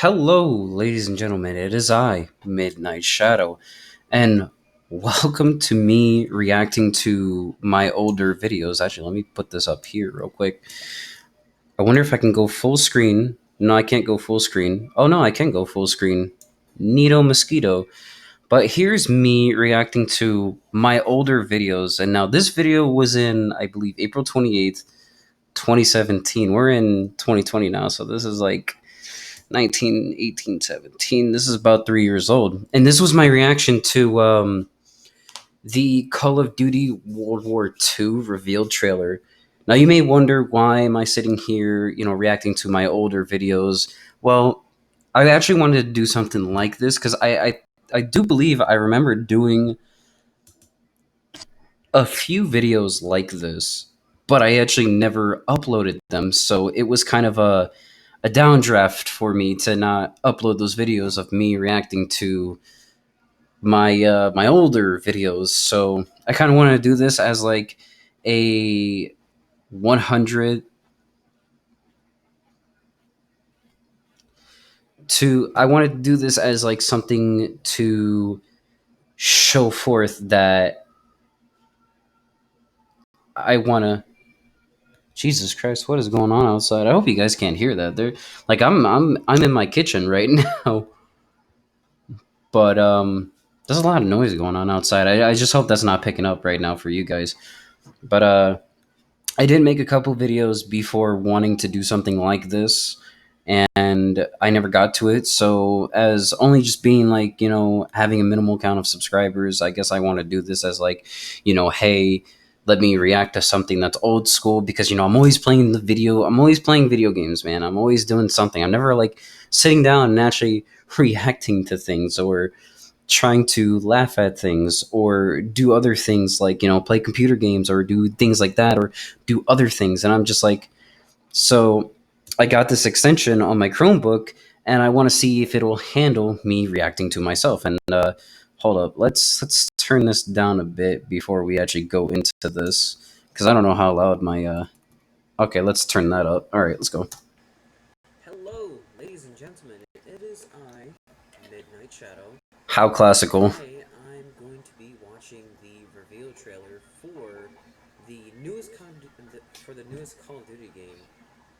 Hello, ladies and gentlemen. It is I, Midnight Shadow, and welcome to me reacting to my older videos. Actually, let me put this up here real quick. I wonder if I can go full screen. No, I can't go full screen. Oh, no, I can go full screen. Neato Mosquito. But here's me reacting to my older videos. And now this video was in, I believe, April 28th, 2017. We're in 2020 now, so this is like 19, 18, 17. This is about 3 years old. And this was my reaction to the Call of Duty World War II reveal trailer. Now, you may wonder, why am I sitting here, reacting to my older videos? Well, I actually wanted to do something like this because I do believe I remember doing a few videos like this, but I actually never uploaded them. So it was kind of a downdraft for me to not upload those videos of me reacting to my older videos. So I kind of want to do this as like a 100 to I wanted to do this as like something to show forth that I want to. Jesus Christ, what is going on outside? I hope you guys can't hear that. They're like I'm in my kitchen right now, but there's a lot of noise going on outside. I just hope that's not picking up right now for you guys. But I did make a couple videos before wanting to do something like this, and I never got to it. So, as only just being like, having a minimal count of subscribers, I guess I want to do this as like, hey, let me react to something that's old school because, I'm always playing video games, man. I'm always doing something. I'm never like sitting down and actually reacting to things or trying to laugh at things or do other things like play computer games or do things like that or do other things, and I'm just like, so I got this extension on my Chromebook and I want to see if it'll handle me reacting to myself. And hold up, let's turn this down a bit before we actually go into this because I don't know how loud my okay, let's turn that up. All right, let's go. Hello, ladies and gentlemen. It is I, Midnight Shadow. How classical. Today, I'm going to be watching the reveal trailer for the newest Call of Duty game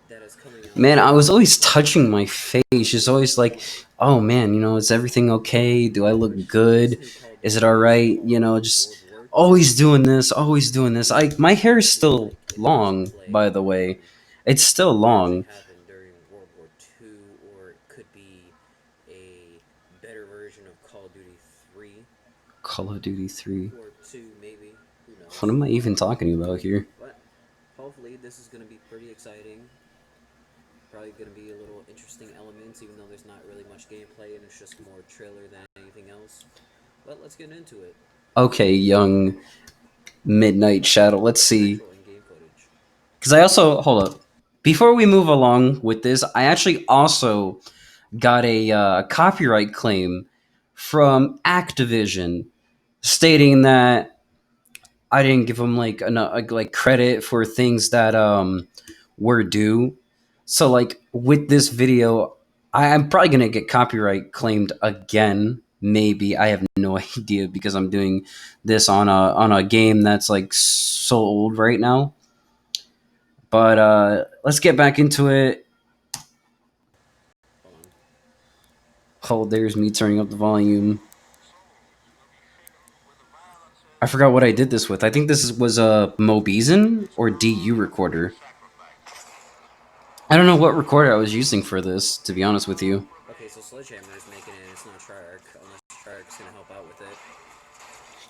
that is coming out. Man, I was always touching my face, just always like, oh man, is everything okay? Do I look good? Is it all right? Just always doing this, always doing this. My hair is still long, by the way. It's still long. Happened during World War II, or it could be a better version of Call of Duty 3. Call of Duty 3. Or 2, maybe. Who knows? What am I even talking about here? But hopefully this is going to be pretty exciting. Probably going to be a little interesting elements, even though there's not really much gameplay and it's just more trailer than anything else. But let's get into it. Okay, young Midnight Shadow. Let's see. Because I also, hold up. Before we move along with this, I actually also got a copyright claim from Activision stating that I didn't give them like enough like credit for things that were due. So like with this video, I'm probably gonna get copyright claimed again. Maybe, I have no idea because I'm doing this on a game that's like so old right now. But let's get back into it. Oh, there's me turning up the volume. I forgot what I did this with. I think this was a Mobizen or DU recorder. I don't know what recorder I was using for this, to be honest with you. Okay, so Sledgehammer is making it, and it's not Treyarch, unless Treyarch's gonna help out with it.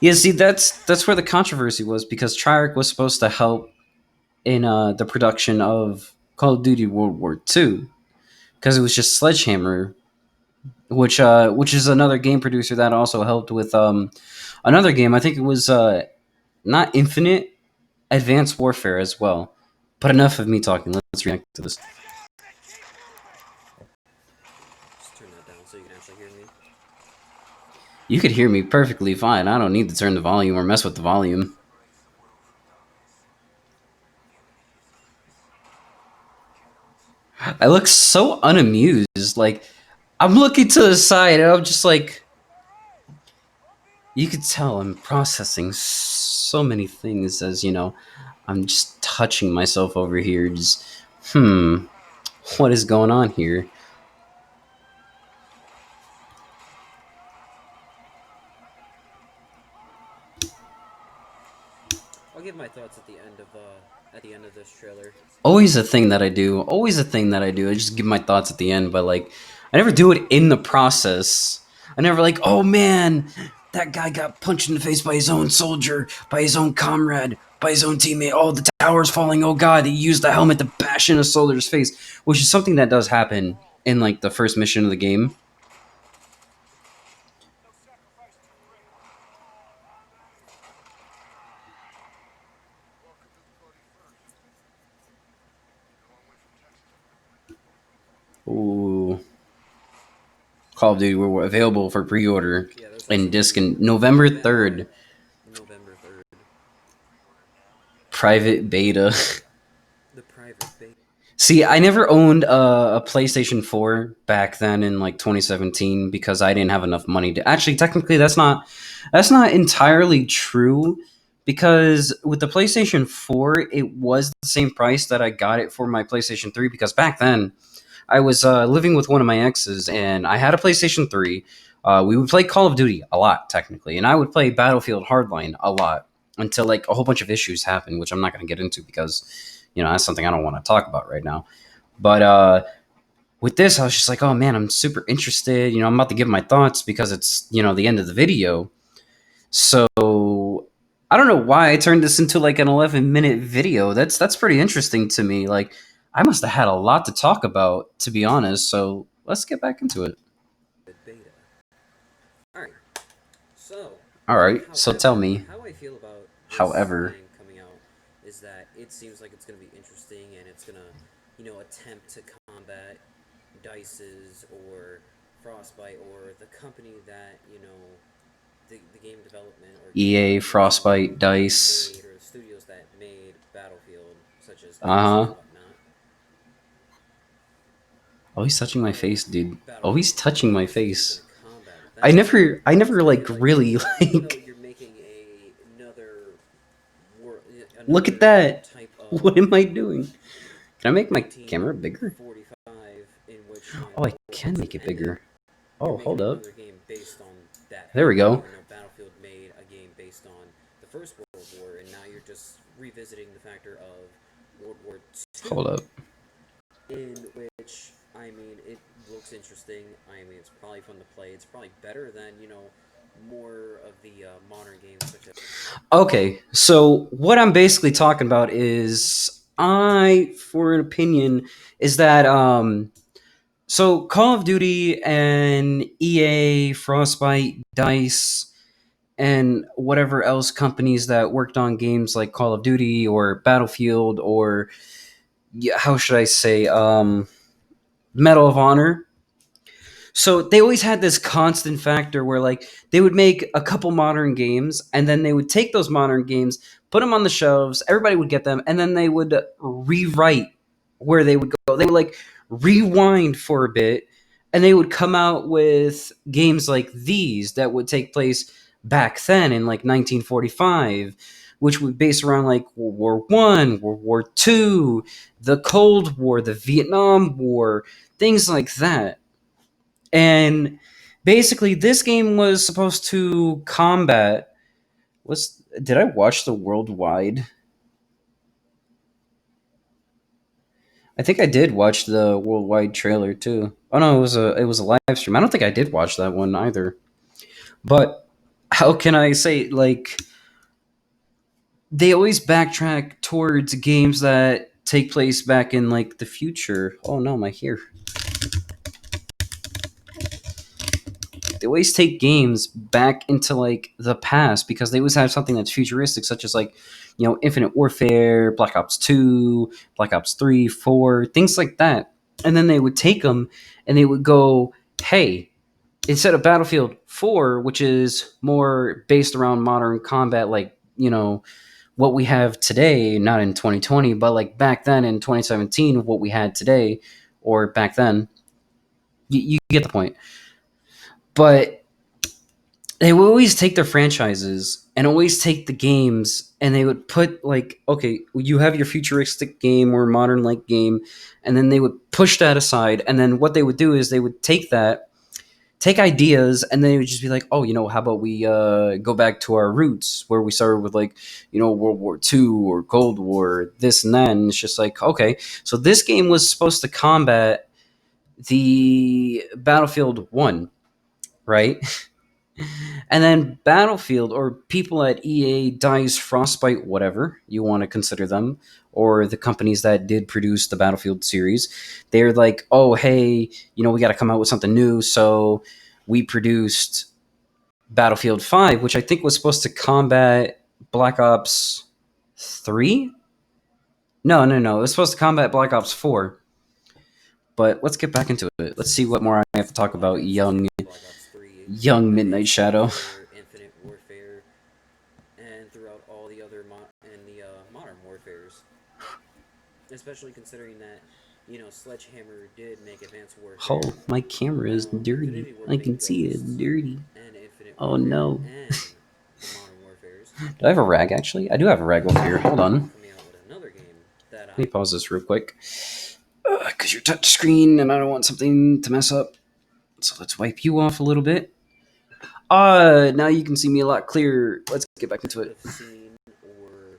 Yeah, see, that's where the controversy was, because Treyarch was supposed to help in the production of Call of Duty World War II, because it was just Sledgehammer, which is another game producer that also helped with another game. I think it was not Infinite, Advanced Warfare as well. But enough of me talking. Let's react to this. Just turn that down so you can actually hear me. You could hear me perfectly fine. I don't need to turn the volume or mess with the volume. I look so unamused. Like, I'm looking to the side and I'm just like, you could tell I'm processing so many things as I'm just touching myself over here. Just, what is going on here? I'll give my thoughts at the end of this trailer. Always a thing that I do. Always a thing that I do. I just give my thoughts at the end, but like, I never do it in the process. I never like, oh man, that guy got punched in the face by his own soldier, by his own comrade, by his own teammate. Oh, the tower's falling. Oh god, he used the helmet to bash in a soldier's face, which is something that does happen in like the first mission of the game. Ooh, Call of Duty were available for pre-order Yeah, there's and also disc the in November November 3rd. November 3rd, Private beta. the private beta. See, I never owned a PlayStation 4 back then in like 2017 because I didn't have enough money to. Actually, technically, that's not entirely true because with the PlayStation 4, it was the same price that I got it for my PlayStation 3 because back then I was living with one of my exes and I had a PlayStation 3. We would play Call of Duty a lot, technically, and I would play Battlefield Hardline a lot until like a whole bunch of issues happened, which I'm not going to get into because that's something I don't want to talk about right now. But with this, I was just like, oh man, I'm super interested. I'm about to give my thoughts because it's the end of the video. So I don't know why I turned this into like an 11-minute video. That's pretty interesting to me. Like I must have had a lot to talk about, to be honest. So let's get back into it. Beta. All right. So, All right. So tell however, me. how I feel about this However, game coming out is that it seems like it's going to be interesting and it's going to, attempt to combat Dice's or Frostbite or the company that, the game development or EA, Frostbite, that Dice. made or the studios that made Battlefield, such as Uh Dice and huh. whatnot. Oh, he's touching my face, dude. Oh, he's Battlefield touching my obviously is going face. to combat I that. never, I So never I like feel like, really even though like. you're making Look at another that. type What of am I doing? Can I make my camera bigger? 1945 in which Oh, I World War can II make it ended, bigger. you're Oh, making hold up. another game based on that There we era, go. even though Battlefield made a game based on the First World War, and now you're just revisiting the factor of World War Hold II, up. in which, I mean, it looks interesting. I mean, it's probably fun to play. It's probably better than, more of the modern games such as. Okay, so what I'm basically talking about is for an opinion, is that so Call of Duty and EA, Frostbite, Dice, and whatever else companies that worked on games like Call of Duty or Battlefield or yeah, how should I say Medal of Honor. So they always had this constant factor where like they would make a couple modern games and then they would take those modern games, put them on the shelves, everybody would get them, and then they would rewrite where they would go. They would like rewind for a bit and they would come out with games like these that would take place back then in like 1945, which would base around like World War One, World War Two, the Cold War, the Vietnam War, things like that. And basically, this game was supposed to combat. Was did I watch the worldwide? I think I did watch the worldwide trailer too. Oh no, it was a live stream. I don't think I did watch that one either. But how can I say like they always backtrack towards games that take place back in like the future. Oh no, my hair. They always take games back into like the past because they always have something that's futuristic, such as like Infinite Warfare, Black Ops 2, Black Ops 3, 4, things like that. And then they would take them and they would go, hey, instead of Battlefield 4, which is more based around modern combat, like what we have today, not in 2020, but like back then in 2017, what we had today, or back then, You get the point. But they would always take their franchises and always take the games and they would put like, okay, you have your futuristic game or modern like game, and then they would push that aside. And then what they would do is they would take ideas, and then it would just be like, oh, how about we go back to our roots where we started with, like, World War II or Cold War, this and that. And it's just like, okay, so this game was supposed to combat the Battlefield 1, right? And then Battlefield, or people at EA, DICE, Frostbite, whatever you want to consider them, or the companies that did produce the Battlefield series, they're like, oh, hey, we got to come out with something new. So we produced Battlefield 5, which I think was supposed to combat Black Ops 3. No, no, no. It was supposed to combat Black Ops 4. But let's get back into it. Let's see what more I have to talk about, Black Ops 3 young Midnight Advanced Shadow. Warfare, Infinite Warfare, and throughout all the other modern warfares. Especially considering that, Sledgehammer did make Advanced Oh, Warfare, my camera is dirty. Infinity War I main can see it. Ghosts, Dirty. and Infinite Oh Warfare, no. and the Modern Warfares, Do I have a rag, actually? I do have a rag over here. Hold on. coming out with another game that Let me pause this real quick. Because you're touch screen and I don't want something to mess up. So let's wipe you off a little bit. Now you can see me a lot clearer. Let's get back into could it. have seen, or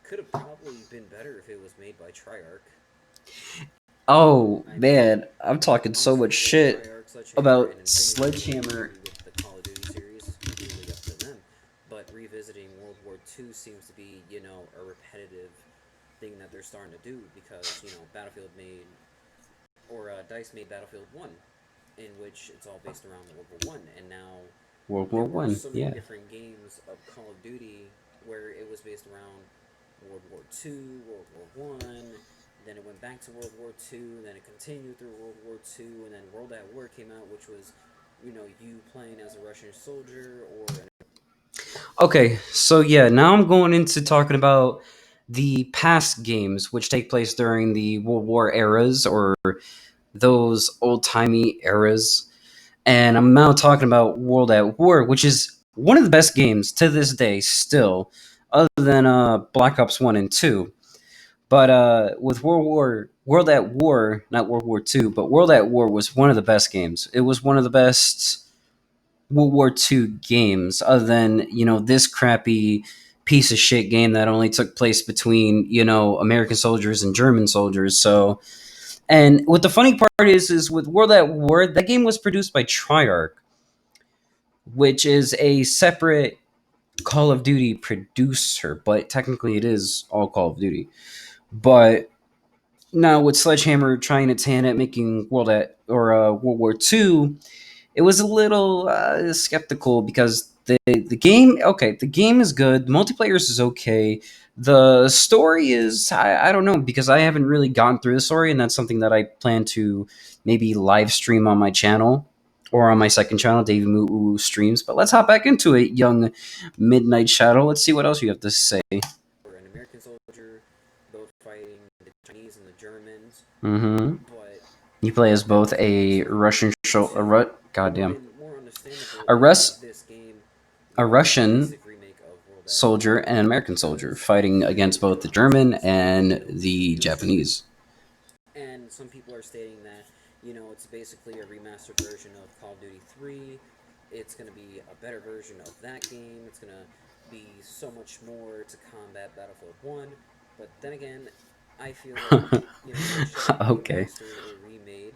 could have probably been better if it was made by Triarch. Oh, I man. I'm talking so honestly, much shit Triarch, Sledgehammer, about and Infinity Sledgehammer. with the Call of Duty series, completely up to them. But revisiting World War II seems to be, a repetitive thing that they're starting to do because, Battlefield made, or DICE made Battlefield 1, in which it's all based around World War One, and now World War there were One, so many yeah. different games of Call of Duty where it was based around World War Two, World War One. Then it went back to World War Two, and then it continued through World War Two, and then World at War came out, which was, you playing as a Russian soldier or an. Okay, so yeah, now I'm going into talking about the past games which take place during the World War eras, or those old timey eras. And I'm now talking about World at War, which is one of the best games to this day still, other than Black Ops 1 and 2. But with World at War, not World War II, but World at War was one of the best games. It was one of the best World War II games, other than, this crappy piece of shit game that only took place between, American soldiers and German soldiers. So, and what the funny part is with World at War, that game was produced by Triarch, which is a separate Call of Duty producer, but technically it is all Call of Duty. But now with Sledgehammer trying its hand at making World War II, it was a little skeptical because the game, okay, the game is good, the multiplayer is okay, the story is, I don't know, because I haven't really gone through the story, and that's something that I plan to maybe live stream on my channel or on my second channel, DaveeMoo-Sky streams. But let's hop back into it, young Midnight Shadow. Let's see what else you have to say. Or an American soldier, both fighting the Chinese and the Germans. Mm-hmm. But You play as both a Russian goddamn, a Rus this game a was a Russian basic remake of World at War soldier and an American soldier fighting against both the German and the Japanese. And some people are stating that, it's basically a remastered version of Call of Duty 3. It's going to be a better version of that game. It's going to be so much more to combat Battlefield 1. But then again, I feel like, it should have Okay. remastered or remade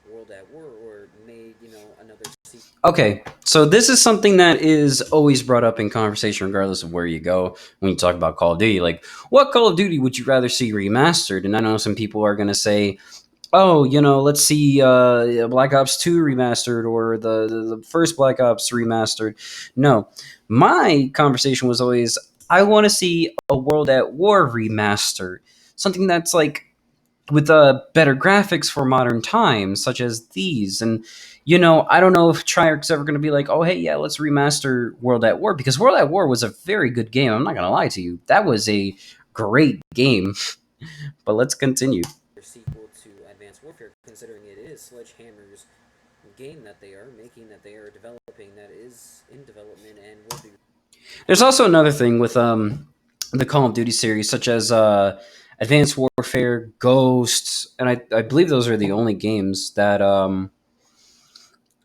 World at War, or made, another sequel. Okay, so this is something that is always brought up in conversation, regardless of where you go when you talk about Call of Duty. Like, what Call of Duty would you rather see remastered? And I know some people are going to say, oh, let's see Black Ops 2 remastered, or the first Black Ops remastered. No, my conversation was always, I want to see a World at War remastered. Something that's like with better graphics for modern times, such as these. And, I don't know if Triarch's ever going to be like, oh, hey, yeah, let's remaster World at War, because World at War was a very good game. I'm not going to lie to you. That was a great game. But let's continue. Sequel to Advanced Warfare, considering it is Sledgehammer's game that they are making, that they are developing, that is in development and will be. There's also another thing with the Call of Duty series, such as Advanced Warfare, Ghosts, and I believe those are the only games that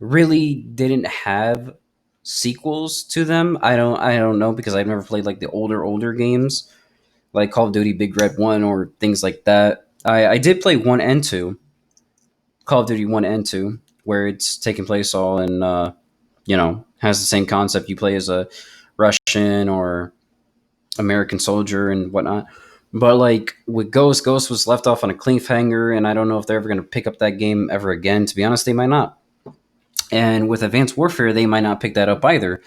really didn't have sequels to them. I don't know because I've never played like the older games like Call of Duty Big Red 1 or things like that. I did play 1 and 2, Call of Duty 1 and 2, where it's taking place all in has the same concept. You play as a Russian or American soldier and whatnot. But like with Ghost was left off on a cliffhanger, and I don't know if they're ever going to pick up that game ever again. To be honest, they might not. And with Advanced Warfare, they might not pick that up either.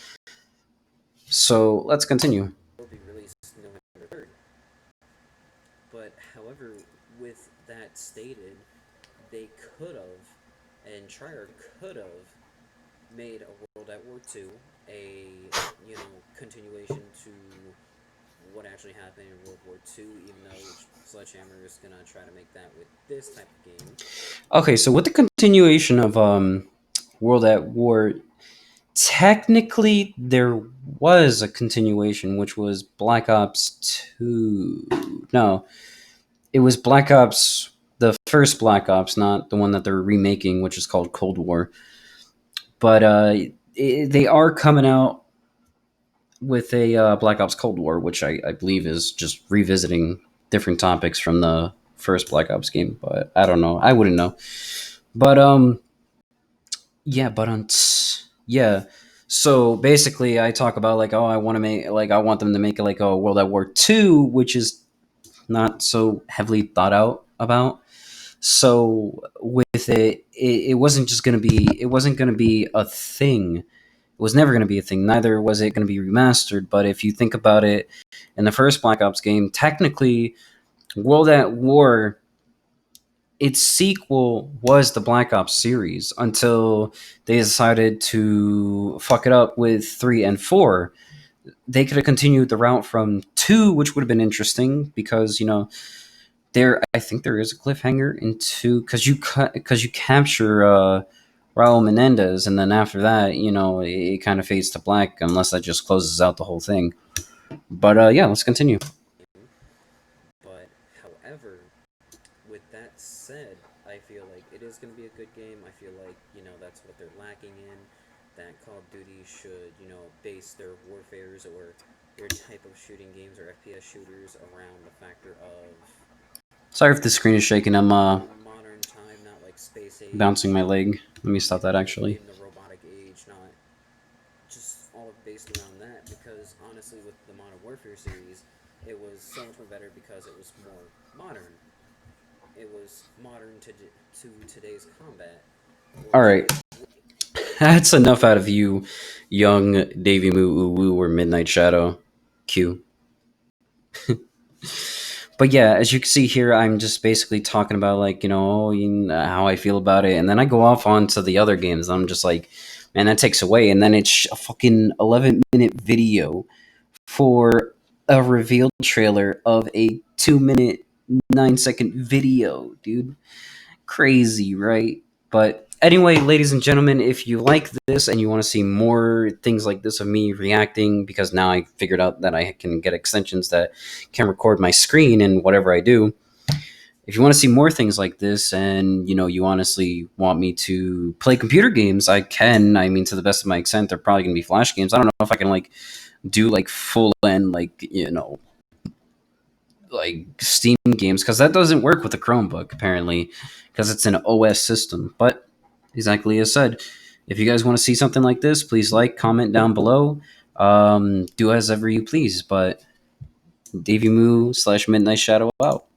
So let's continue. Will be released November 3rd. But however, with that stated, they could have, and Trier could have made a World at War II a continuation to what actually happened in World War II, even though Sledgehammer is gonna try to make that with this type of game. Okay, so with the continuation of World at War, technically there was a continuation, which was Black Ops 2. No, it was Black Ops, the first Black Ops, not the one that they're remaking, which is called Cold War. But they are coming out with a Black Ops Cold War, which I believe is just revisiting different topics from the first Black Ops game. But I don't know. I wouldn't know. But yeah, but yeah. So basically, I talk about like, oh, I want to make like I want them to make like a World at War 2, which is not so heavily thought out about. So with it wasn't just gonna be it wasn't gonna be a thing. It was never gonna be a thing. Neither was it gonna be remastered. But if you think about it, in the first Black Ops game, technically, World at War, its sequel was the Black Ops series until they decided to fuck it up with 3 and 4. They could have continued the route from 2, which would have been interesting because there I think there is a cliffhanger in 2 because you capture Raul Menendez, and then after that it kind of fades to black unless that just closes out the whole thing. But yeah, let's continue. But however, with that said, I feel like it is going to be a good game. I feel like that's what they're lacking in. That Call of Duty should base their warfares or their type of shooting games or FPS shooters around the factor of Sorry if the screen is shaking. I'm modern time, not like space age. bouncing my leg. Let me stop that actually. In the robotic age, not just all based around that. Because honestly, with the Modern Warfare series, it was so much more better because it was more modern. It was modern to today's combat. All right. That's enough out of you, young DaveeMoo-Sky or Midnight Shadow. Q. But yeah, as you can see here, I'm just basically talking about like how I feel about it, and then I go off onto the other games. And I'm just like, man, that takes away, and then it's a fucking 11-minute video for a reveal trailer of a 2-minute 9-second video, dude. Crazy, right? But anyway, ladies and gentlemen, if you like this and you want to see more things like this of me reacting, because now I figured out that I can get extensions that can record my screen and whatever I do. If you want to see more things like this and you honestly want me to play computer games, I can. I mean, to the best of my extent, they're probably going to be Flash games. I don't know if I can like do like full end like Steam games, because that doesn't work with a Chromebook apparently, because it's an OS system. But exactly as said, if you guys want to see something like this, please like, comment down below. Do as ever you please. But DaveeMoo / Midnight Shadow out.